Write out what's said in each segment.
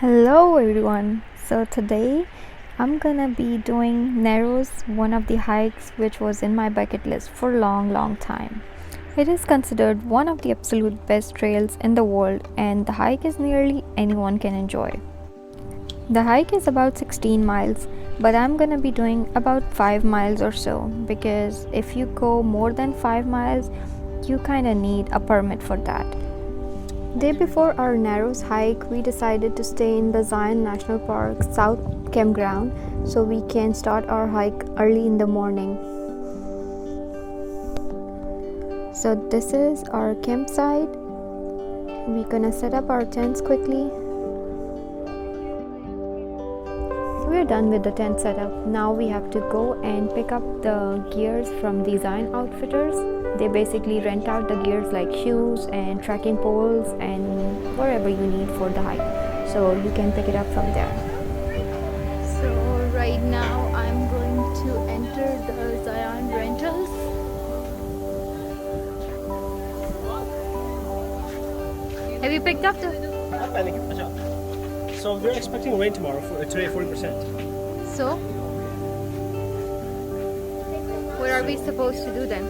Hello everyone. So today I'm gonna be doing Narrows, one of the hikes which was in my bucket list for a long time. It is considered one of the absolute best trails in the world and the hike is nearly anyone can enjoy. The hike is about 16 miles, but I'm gonna be doing about 5 miles or so because if you go more than 5 miles, you kinda need a permit for that. Day before our Narrows hike, we decided to stay in the Zion National Park South Campground so we can start our hike early in the morning. So this is our campsite. We're gonna set up our tents quickly. We're done with the tent setup. Now we have to go and pick up the gears from the Zion Outfitters. They basically rent out the gears like shoes and trekking poles and whatever you need for the hike. So you can pick it up from there. So right now I'm going to enter the Zion Rentals. Have you picked up the... So we're expecting rain tomorrow. Today 40%. So what are we supposed to do then?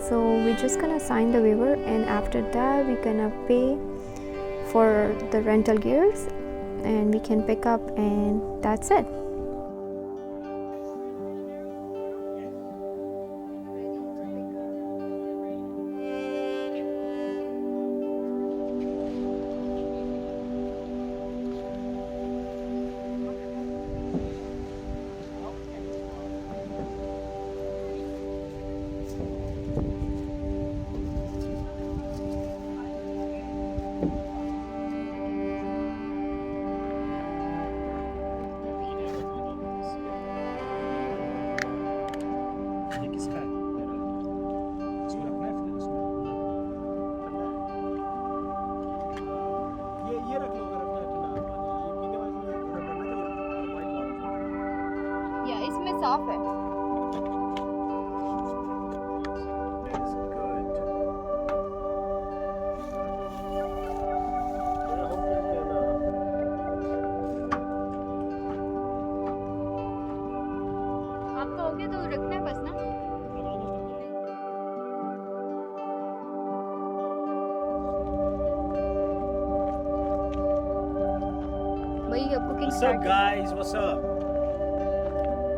So we're just gonna sign the waiver and after that we're gonna pay for the rental gears and we can pick up and that's it. Yeah, इसमें साफ है. it's good. I hope you can. आपका हो गया तो रखना है बस ना. भाई अब cooking What's up, guys? What's up?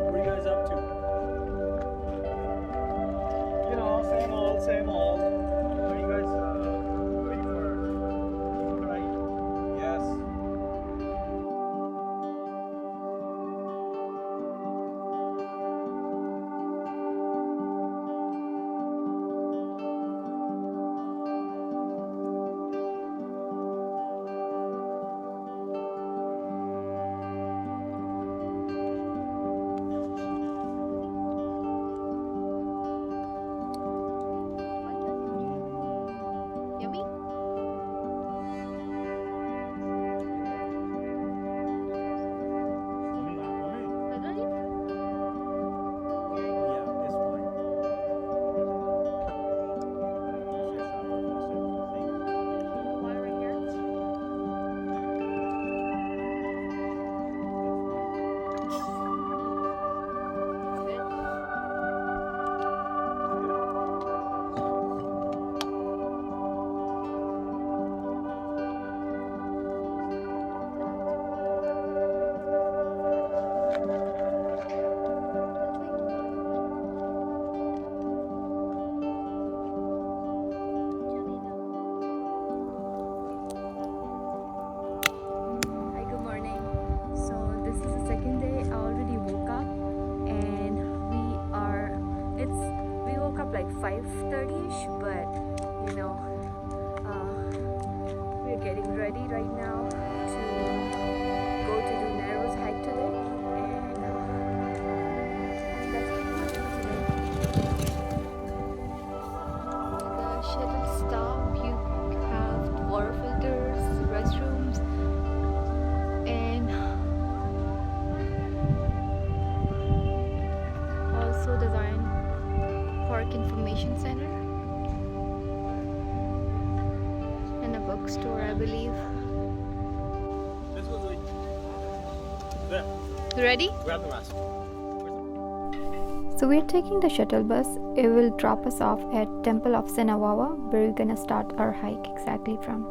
What are you guys up to? You know, same old, same old. What are you guys waiting for? Right? Yes. Yummy? Like 5:30ish, but we're getting ready right now to go to do Narrows hike today. information center and a bookstore, I believe. Let's go, Zoe. There. You ready? Grab the mask. So we're taking the shuttle bus. It will drop us off at Temple of Sinawawa, where we're gonna start our hike exactly from.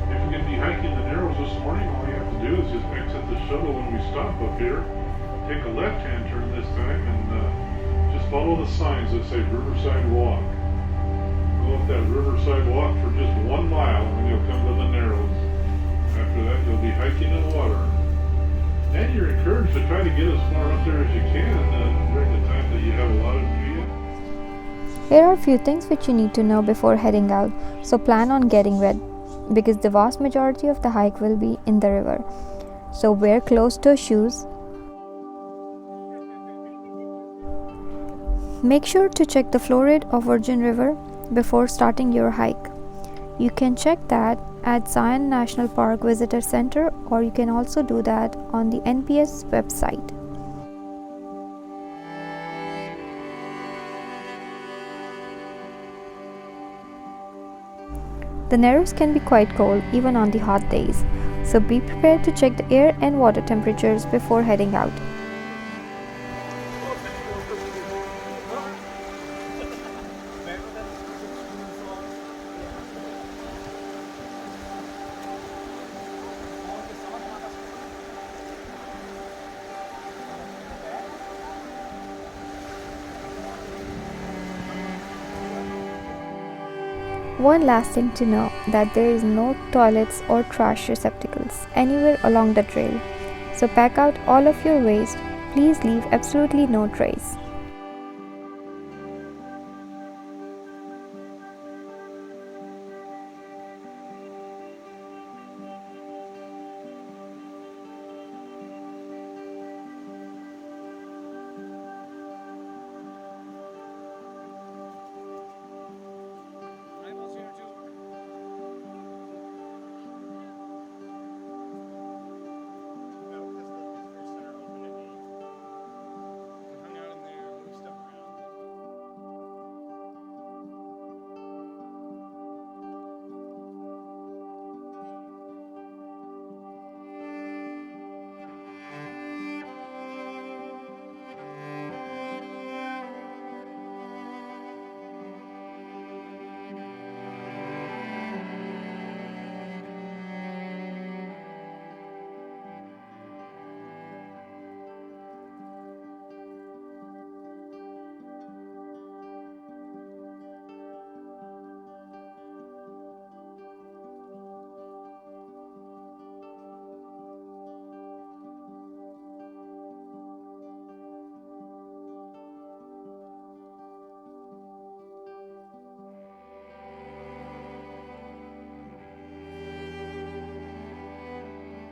If you're going to be hiking the Narrows this morning, all you have to do is just exit the shuttle when we stop up here. Take a left-hand turn this time and just follow the signs that say Riverside Walk. Go up that Riverside Walk for just 1 mile and you'll come to the Narrows. After that, you'll be hiking in water. And you're encouraged to try to get as far up there as you can during the time that you have allotted to you. Here are a few things which you need to know before heading out. So plan on getting wet, because the vast majority of the hike will be in the river. So wear closed-toe shoes. Make sure to check the flow rate of Virgin River before starting your hike. You can check that at Zion National Park Visitor Center, or you can also do that on the NPS website. The Narrows can be quite cold even on the hot days, so be prepared to check the air and water temperatures before heading out. One last thing to know, that there is no toilets or trash receptacles anywhere along the trail. So pack out all of your waste. Please leave absolutely no trace.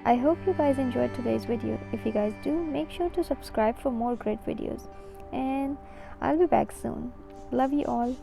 I hope you guys enjoyed today's video. If you guys do, make sure to subscribe for more great videos. And I'll be back soon. Love you all.